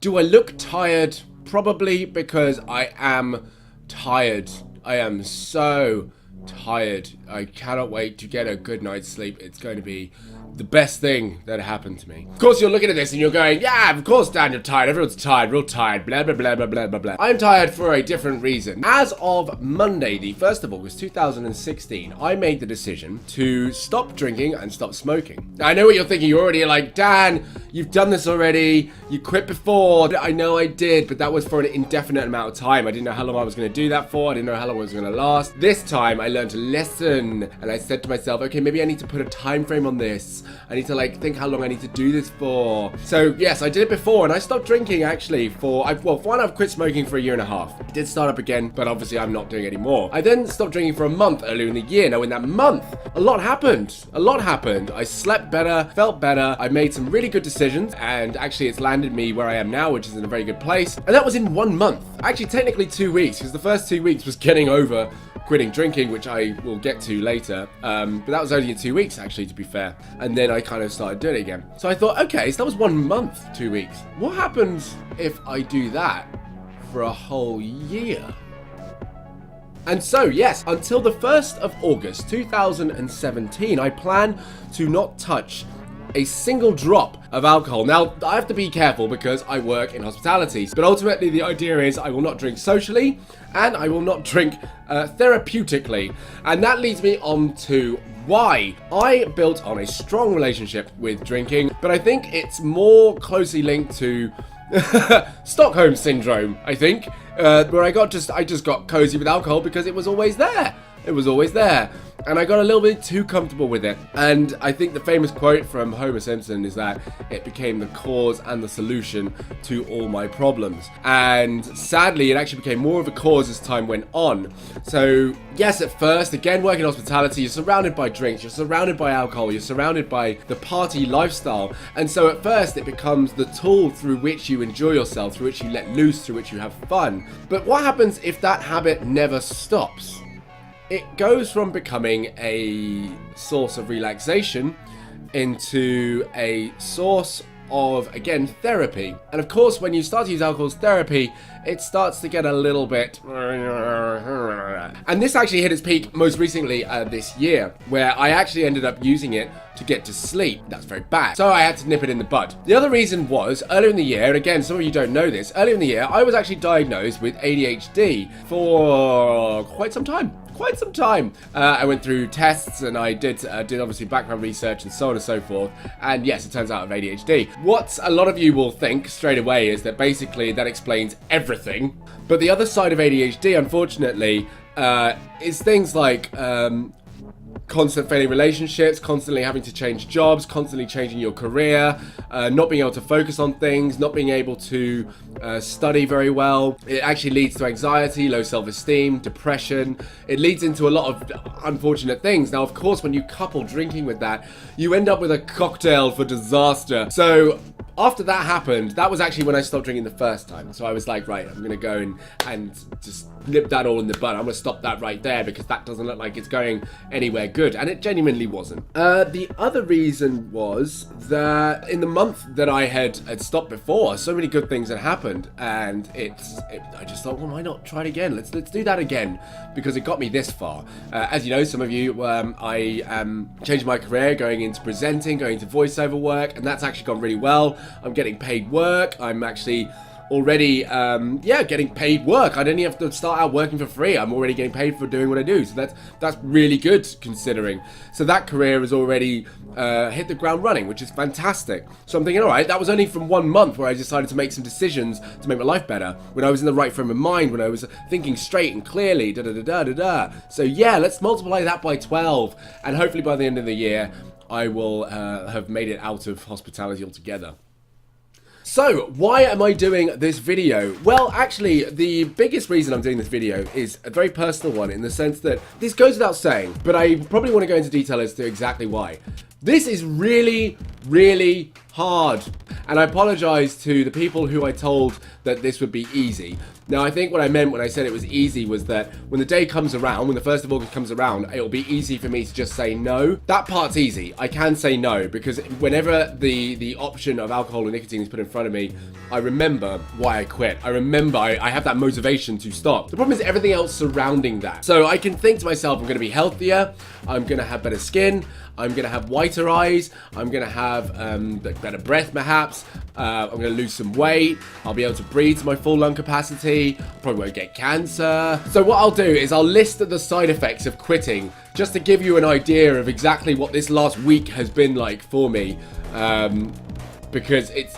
Do I look tired? Probably, because I am tired. I am so tired. I cannot wait to get a good night's sleep. It's going to be the best thing that happened to me. Of course, you're looking at this and you're going, yeah, of course, Dan, you're tired. Everyone's tired, real tired, blah, blah, blah, blah, blah, blah, blah. I'm tired for a different reason. As of Monday, the 1st of August, 2016, I made the decision to stop drinking and stop smoking. Now, I know what you're thinking. You're already like, Dan, you've done this already. You quit before. I know I did, but that was for an indefinite amount of time. I didn't know how long I was going to do that for. I didn't know how long it was going to last. This time, I learned a lesson, and I said to myself, okay, maybe I need to put a time frame on this. I need to think how long I need to do this for. So yes, I did it before, and I stopped drinking actually for one, I've quit smoking for 1.5 years. I did start up again, but obviously I'm not doing it anymore. I then stopped drinking for a month earlier in the year. Now in that month, a lot happened. I slept better, felt better. I made some really good decisions, and actually it's landed me where I am now, which is in a very good place. And that was in 1 month. Actually, technically 2 weeks, because the first 2 weeks was getting over quitting drinking, which I will get to later. But that was only in 2 weeks, actually, to be fair. And then I kind of started doing it again. So I thought, okay, so that was 1 month, 2 weeks. What happens if I do that for a whole year? And so, yes, until the 1st of August, 2017, I plan to not touch a single drop of alcohol. Now, I have to be careful because I work in hospitality, but ultimately the idea is I will not drink socially and I will not drink therapeutically. And that leads me on to why I built on a strong relationship with drinking, but I think it's more closely linked to Stockholm Syndrome, I think, where I just got cozy with alcohol because it was always there. It was always there. And I got a little bit too comfortable with it. And I think the famous quote from Homer Simpson is that it became the cause and the solution to all my problems. And sadly, it actually became more of a cause as time went on. So yes, at first, again, working in hospitality, you're surrounded by drinks, you're surrounded by alcohol, you're surrounded by the party lifestyle. And so at first, it becomes the tool through which you enjoy yourself, through which you let loose, through which you have fun. But what happens if that habit never stops? It goes from becoming a source of relaxation into a source of, again, therapy. And of course, when you start to use alcohol as therapy, it starts to get a little bit... And this actually hit its peak most recently this year, where I actually ended up using it to get to sleep. That's very bad. So I had to nip it in the bud. The other reason was, earlier in the year, and again, some of you don't know this, earlier in the year, I was actually diagnosed with ADHD for quite some time. I went through tests and I did obviously background research and so on and so forth. And yes, it turns out I have ADHD. What a lot of you will think straight away is that basically that explains everything. But the other side of ADHD, unfortunately, is things like constant failing relationships, constantly having to change jobs, constantly changing your career, not being able to focus on things, not being able to study very well. It actually leads to anxiety, low self-esteem, depression. It leads into a lot of unfortunate things. Now, of course, when you couple drinking with that, you end up with a cocktail for disaster. So after that happened, that was actually when I stopped drinking the first time. So I was like, right, I'm going to go and just nip that all in the bud. I'm going to stop that right there because that doesn't look like it's going anywhere good. And it genuinely wasn't. The other reason was that in the month that I had stopped before, so many good things had happened. And I just thought, well, why not try it again? Let's do that again because it got me this far. As you know, some of you, I changed my career going into presenting, going into voiceover work, and that's actually gone really well. I'm getting paid work. I'm actually already, getting paid work. I don't even have to start out working for free. I'm already getting paid for doing what I do. So that's really good considering. So that career has already hit the ground running, which is fantastic. So I'm thinking, all right, that was only from 1 month where I decided to make some decisions to make my life better. When I was in the right frame of mind, when I was thinking straight and clearly, So yeah, let's multiply that by 12. And hopefully by the end of the year, I will have made it out of hospitality altogether. So, why am I doing this video? Well, actually, the biggest reason I'm doing this video is a very personal one in the sense that this goes without saying, but I probably want to go into detail as to exactly why. This is really, really hard. And I apologize to the people who I told that this would be easy. Now, I think what I meant when I said it was easy was that when the day comes around, when the 1st of August comes around, it'll be easy for me to just say no. That part's easy. I can say no because whenever the option of alcohol or nicotine is put in front of me, I remember why I quit. I remember I have that motivation to stop. The problem is everything else surrounding that. So I can think to myself, I'm going to be healthier, I'm going to have better skin, I'm going to have whiter eyes, I'm going to have better breath perhaps, I'm going to lose some weight, I'll be able to breathe to my full lung capacity, I probably won't get cancer. So what I'll do is I'll list the side effects of quitting just to give you an idea of exactly what this last week has been like for me. Because it's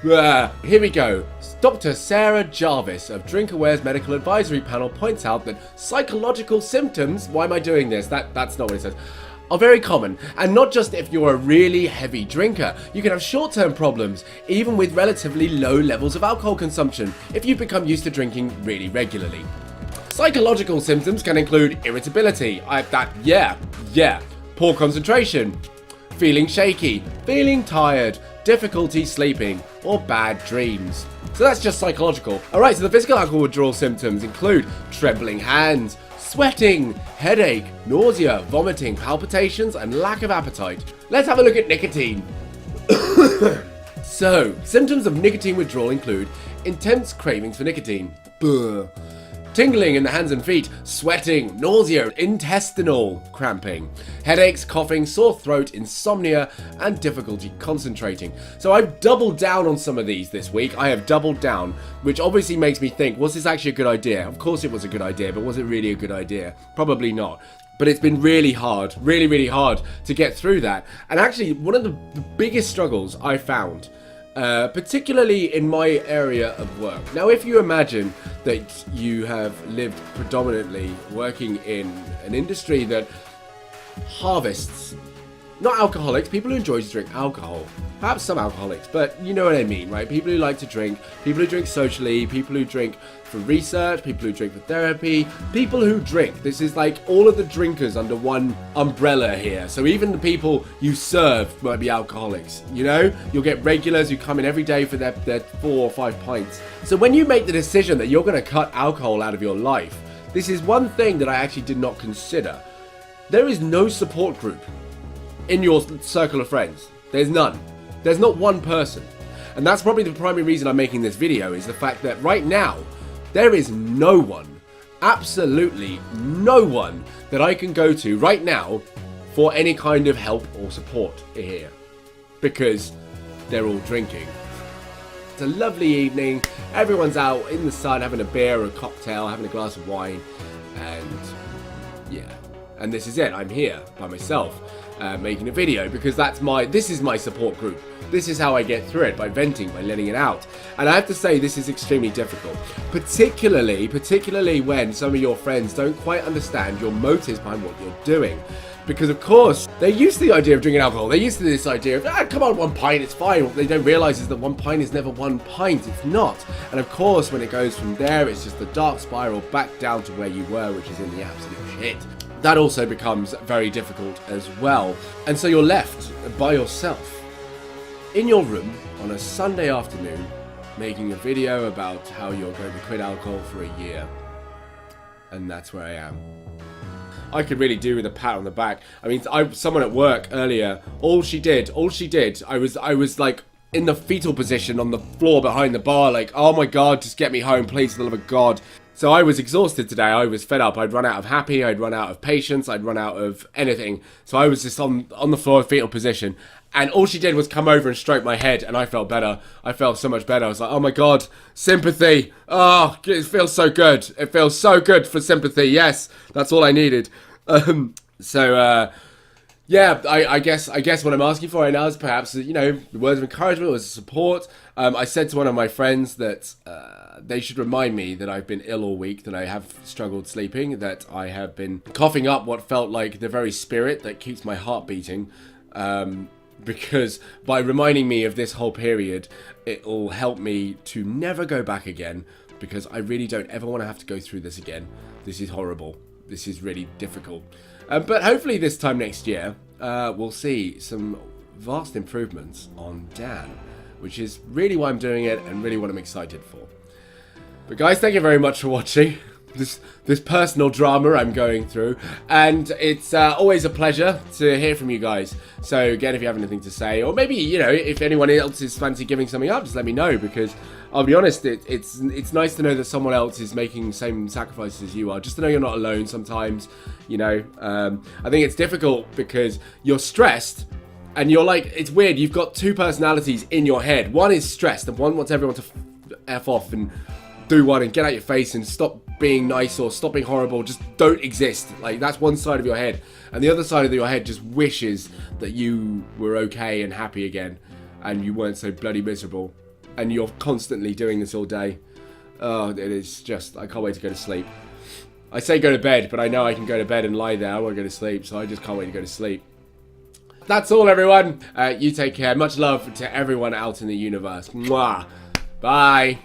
here we go. Dr. Sarah Jarvis of DrinkAware's Medical Advisory Panel points out that psychological symptoms, why am I doing this? That's not what it says, are very common, and not just if you're a really heavy drinker. You can have short-term problems, even with relatively low levels of alcohol consumption, if you become used to drinking really regularly. Psychological symptoms can include irritability, poor concentration, feeling shaky, feeling tired, difficulty sleeping, or bad dreams. So that's just psychological. Alright, so the physical alcohol withdrawal symptoms include trembling hands, sweating, headache, nausea, vomiting, palpitations, and lack of appetite. Let's have a look at nicotine. So, symptoms of nicotine withdrawal include intense cravings for nicotine, tingling in the hands and feet, sweating, nausea, intestinal cramping, headaches, coughing, sore throat, insomnia, and difficulty concentrating. So I've doubled down on some of these this week. I have doubled down, which obviously makes me think, was this actually a good idea? Of course it was a good idea, but was it really a good idea? Probably not. But it's been really hard, really hard to get through that. And actually, one of the biggest struggles I found, particularly in my area of work. Now, if you imagine that you have lived predominantly working in an industry that harvests, not alcoholics, people who enjoy to drink alcohol, perhaps some alcoholics, but you know what I mean, right? People who like to drink, people who drink socially, people who drink for research, people who drink for therapy, people who drink. This is like all of the drinkers under one umbrella here. So even the people you serve might be alcoholics, you know? You'll get regulars who come in every day for their 4 or 5 pints. So when you make the decision that you're going to cut alcohol out of your life, this is one thing that I actually did not consider. There is no support group in your circle of friends. There's none. There's not one person. And that's probably the primary reason I'm making this video, is the fact that right now, there is no one, absolutely no one, that I can go to right now for any kind of help or support here. Because they're all drinking. It's a lovely evening, everyone's out in the sun having a beer or a cocktail, having a glass of wine, and yeah. And this is it, I'm here by myself. Making a video, because this is my support group. This is how I get through it, by venting, by letting it out. And I have to say, this is extremely difficult, particularly when some of your friends don't quite understand your motives behind what you're doing. Because of course, they're used to the idea of drinking alcohol. They're used to this idea of, come on, 1 pint, it's fine. What they don't realize is that 1 pint is never 1 pint. It's not. And of course, when it goes from there, it's just the dark spiral back down to where you were, which is in the absolute shit. That also becomes very difficult as well. And so you're left by yourself in your room on a Sunday afternoon making a video about how you're going to quit alcohol for a year. And that's where I am. I could really do with a pat on the back. I mean, someone at work earlier, all she did, I was like in the fetal position on the floor behind the bar, like, oh my God, just get me home, please, for the love of God. So I was exhausted today, I was fed up, I'd run out of happy, I'd run out of patience, I'd run out of anything. So I was just on the floor, fetal position, and all she did was come over and stroke my head, and I felt better. I felt so much better. I was like, oh my God, sympathy. Oh, it feels so good. It feels so good for sympathy. Yes, that's all I needed. Yeah, I guess what I'm asking for right now is perhaps, you know, words of encouragement, words of support. I said to one of my friends that they should remind me that I've been ill all week, that I have struggled sleeping, that I have been coughing up what felt like the very spirit that keeps my heart beating. Because by reminding me of this whole period, it'll help me to never go back again, because I really don't ever want to have to go through this again. This is horrible. This is really difficult. But hopefully this time next year, we'll see some vast improvements on Dan, which is really why I'm doing it and really what I'm excited for. But guys, thank you very much for watching this personal drama I'm going through, and it's always a pleasure to hear from you guys. So again, if you have anything to say, or maybe, you know, if anyone else is fancy giving something up, just let me know, because I'll be honest, it's nice to know that someone else is making the same sacrifices as you are, just to know you're not alone sometimes, you know. I think it's difficult because you're stressed, and you're like, it's weird, you've got two personalities in your head. One is stressed, and one wants everyone to F off and do one and get out your face and stop being nice or stop being horrible, just don't exist. Like, that's one side of your head, and the other side of your head just wishes that you were okay and happy again, and you weren't so bloody miserable, and you're constantly doing this all day. Oh, it is just, I can't wait to go to sleep. I say go to bed, but I know I can go to bed and lie there. I won't go to sleep, so I just can't wait to go to sleep. That's all, everyone. You take care. Much love to everyone out in the universe. Mwah. Bye.